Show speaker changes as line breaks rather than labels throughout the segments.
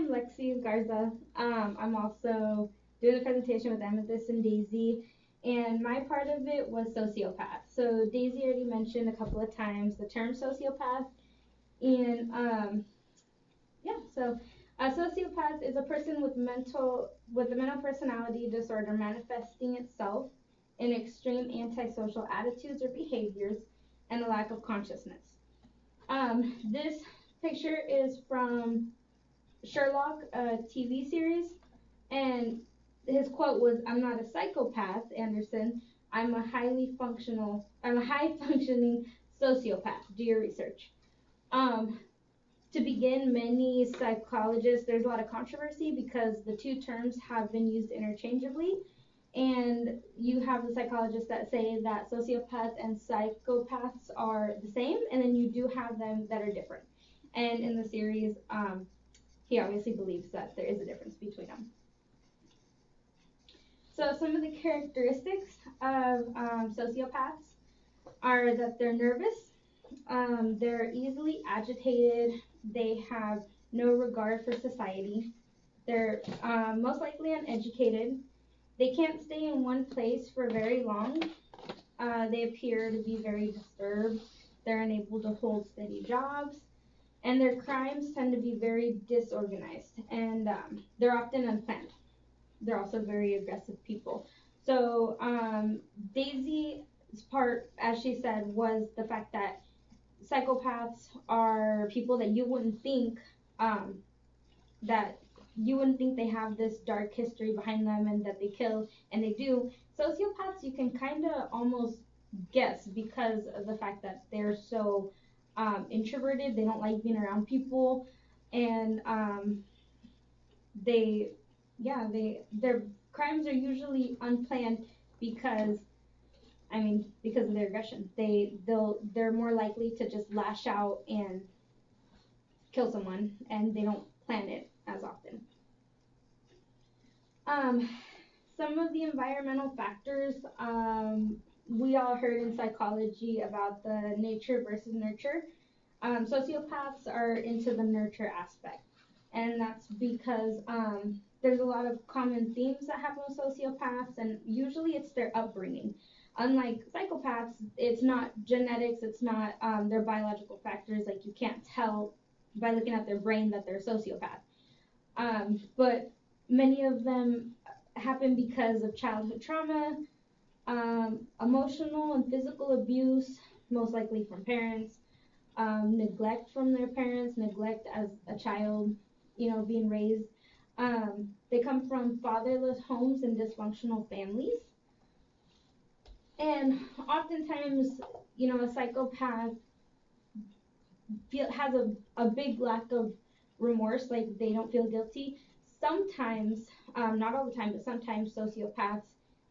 I'm Lexi Garza. I'm also doing the presentation with Amethyst and Daisy, and my part of it was sociopath. So Daisy already mentioned a couple of times the term sociopath, and so a sociopath is a person with a mental personality disorder manifesting itself in extreme antisocial attitudes or behaviors and a lack of consciousness. This picture is from Sherlock, a TV series, and his quote was, "I'm not a psychopath, Anderson. I'm a high functioning sociopath. Do your research." Um, to begin, many psychologists, there's a lot of controversy because the two terms have been used interchangeably. And you have the psychologists that say that sociopaths and psychopaths are the same, and then you do have them that are different. And in the series, he obviously believes that there is a difference between them. So some of the characteristics of sociopaths are that they're nervous, they're easily agitated, they have no regard for society, they're most likely uneducated, they can't stay in one place for very long, they appear to be very disturbed, they're unable to hold steady jobs, and their crimes tend to be very disorganized, and they're often unplanned. They're also very aggressive people. So Daisy's part, as she said, was the fact that psychopaths are people that that you wouldn't think they have this dark history behind them and that they kill, and they do. Sociopaths, you can kind of almost guess because of the fact that they're so introverted. They don't like being around people, and their crimes are usually unplanned because because of their aggression. They're more likely to just lash out and kill someone, and they don't plan it as often. Some of the environmental factors, we all heard in psychology about the nature versus nurture. Sociopaths are into the nurture aspect, and that's because there's a lot of common themes that happen with sociopaths, and usually it's their upbringing. Unlike psychopaths, it's not genetics, it's not their biological factors. Like, you can't tell by looking at their brain that they're a sociopath. But many of them happen because of childhood trauma, emotional and physical abuse, most likely from parents, neglect from their parents, neglect as a child, being raised. They come from fatherless homes and dysfunctional families. And oftentimes, a psychopath has a big lack of remorse, like they don't feel guilty. Sometimes, not all the time, but sometimes sociopaths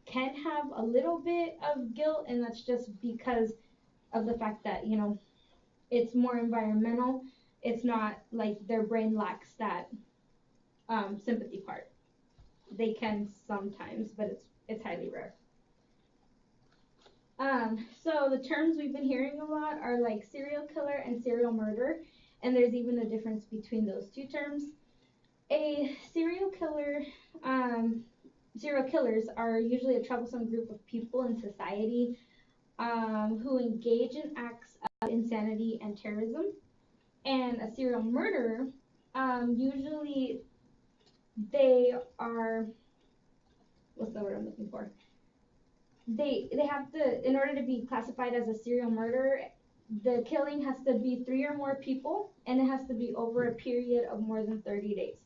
can have a little bit of guilt, and that's just because of the fact that, it's more environmental. It's not like their brain lacks that sympathy part. They can sometimes, but it's highly rare. So the terms we've been hearing a lot are like serial killer and serial murder, and there's even a difference between those two terms. A serial killers are usually a troublesome group of people in society who engage in acts of insanity and terrorism. And a serial murderer, usually they are, what's the word I'm looking for? They have to, in order to be classified as a serial murderer, the killing has to be 3 or more people, and it has to be over a period of more than 30 days,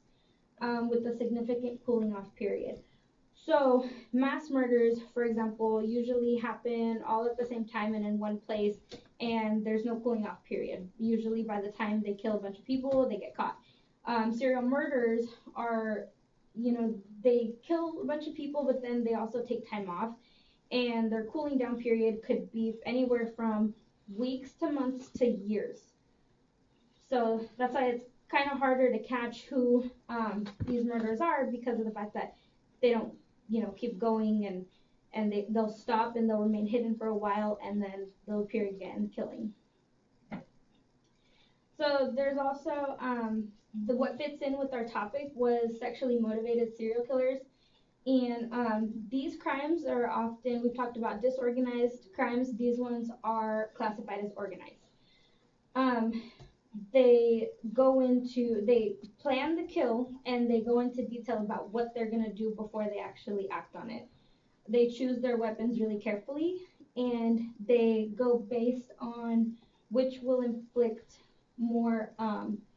with a significant cooling off period. So mass murders, for example, usually happen all at the same time and in one place, and there's no cooling off period. Usually by the time they kill a bunch of people, they get caught. Serial murders are, they kill a bunch of people, but then they also take time off, and their cooling down period could be anywhere from weeks to months to years. So that's why it's kind of harder to catch who these murderers are, because of the fact that they don't, keep going, and they'll stop and they'll remain hidden for a while, and then they'll appear again killing. So there's also what fits in with our topic was sexually motivated serial killers. And these crimes are often, we've talked about disorganized crimes, these ones are classified as organized. They plan the kill and they go into detail about what they're going to do before they actually act on it. They choose their weapons really carefully and they go based on which will inflict more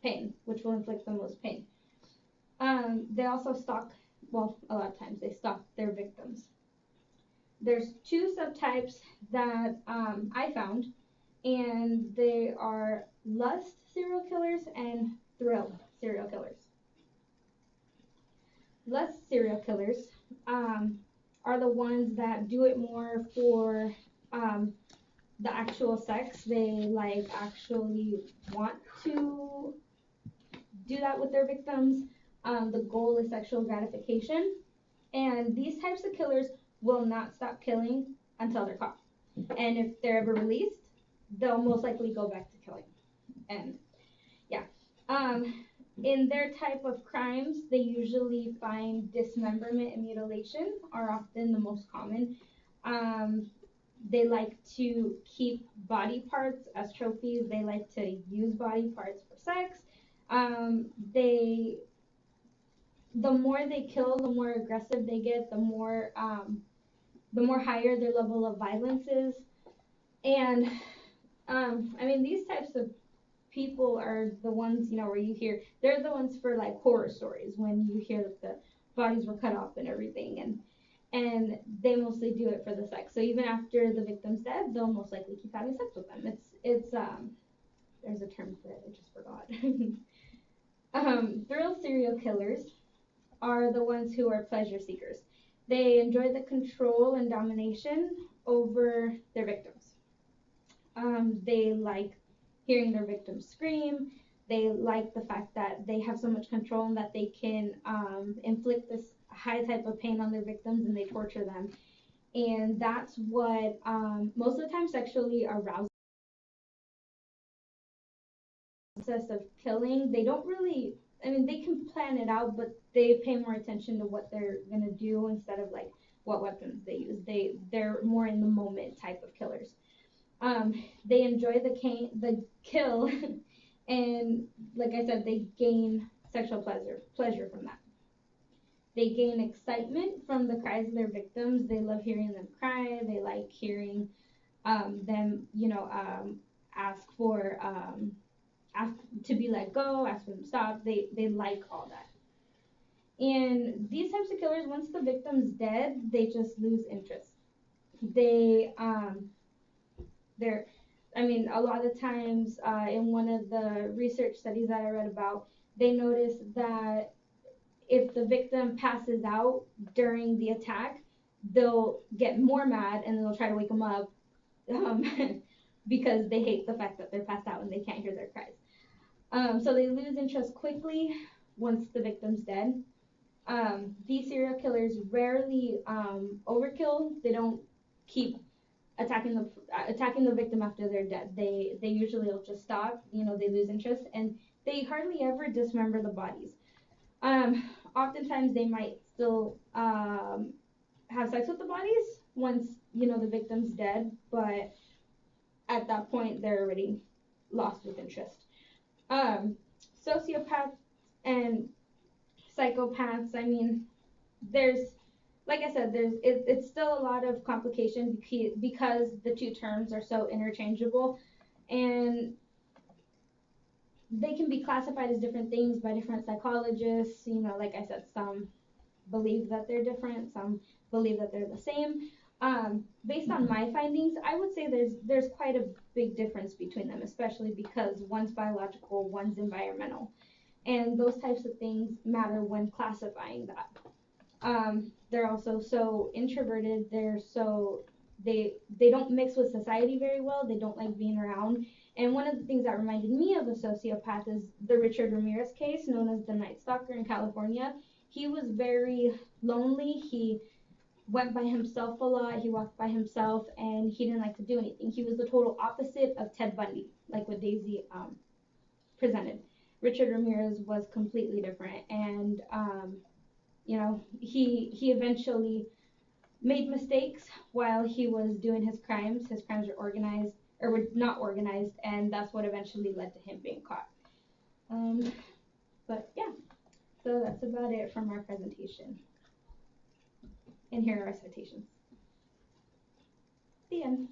pain, which will inflict the most pain. They also stalk, well, a lot of times they stalk their victims. There's two subtypes that I found, and they are lust serial killers and thrill serial killers. Lust serial killers are the ones that do it more for the actual sex. They like actually want to do that with their victims. The goal is sexual gratification, and these types of killers will not stop killing until they're caught. And if they're ever released, they'll most likely go back to killing. And yeah, in their type of crimes, they usually find dismemberment and mutilation are often the most common. They like to keep body parts as trophies. They like to use body parts for sex. The more they kill, the more aggressive they get, the more higher their level of violence is. And I mean, these types of people are the ones, you know, where you hear, they're the ones for like horror stories when you hear that the bodies were cut off and everything, and they mostly do it for the sex. So even after the victim's dead, they'll most likely keep having sex with them. It's there's a term for it, I just forgot. Thrill serial killers are the ones who are pleasure seekers. They enjoy the control and domination over their victims. They like hearing their victims scream. They like the fact that they have so much control and that they can inflict this high type of pain on their victims, and they torture them. And that's what most of the time sexually arousing process of killing. They don't really, I mean, they can plan it out, but they pay more attention to what they're gonna do instead of like what weapons they use. They're more in the moment type of killers. They enjoy the kill, and like I said, they gain sexual pleasure from that. They gain excitement from the cries of their victims. They love hearing them cry. They like hearing them, ask for ask to be let go, ask for them to stop. They like all that. And these types of killers, once the victim's dead, they just lose interest. I mean, a lot of times in one of the research studies that I read about, they noticed that if the victim passes out during the attack, they'll get more mad and they'll try to wake them up because they hate the fact that they're passed out and they can't hear their cries. So they lose interest quickly once the victim's dead. These serial killers rarely overkill. They don't keep attacking the victim after they're dead. They usually will just stop. They lose interest, and they hardly ever dismember the bodies. Oftentimes they might still have sex with the bodies once the victim's dead, but at that point they're already lost with interest. Sociopaths and psychopaths, I mean, there's, like I said, it's still a lot of complication because the two terms are so interchangeable, and they can be classified as different things by different psychologists. Like I said, some believe that they're different, some believe that they're the same. Based on my findings, I would say there's quite a big difference between them, especially because one's biological, one's environmental, and those types of things matter when classifying that. They're also so introverted. They don't mix with society very well. They don't like being around. And one of the things that reminded me of a sociopath is the Richard Ramirez case, known as the Night Stalker in California. He was very lonely. He went by himself a lot. He walked by himself, and he didn't like to do anything. He was the total opposite of Ted Bundy, like what Daisy presented. Richard Ramirez was completely different, and he eventually made mistakes while he was doing his crimes. His crimes were organized or were not organized, and that's what eventually led to him being caught. Um, but yeah, so that's about it from our presentation. And here are our citations. The end.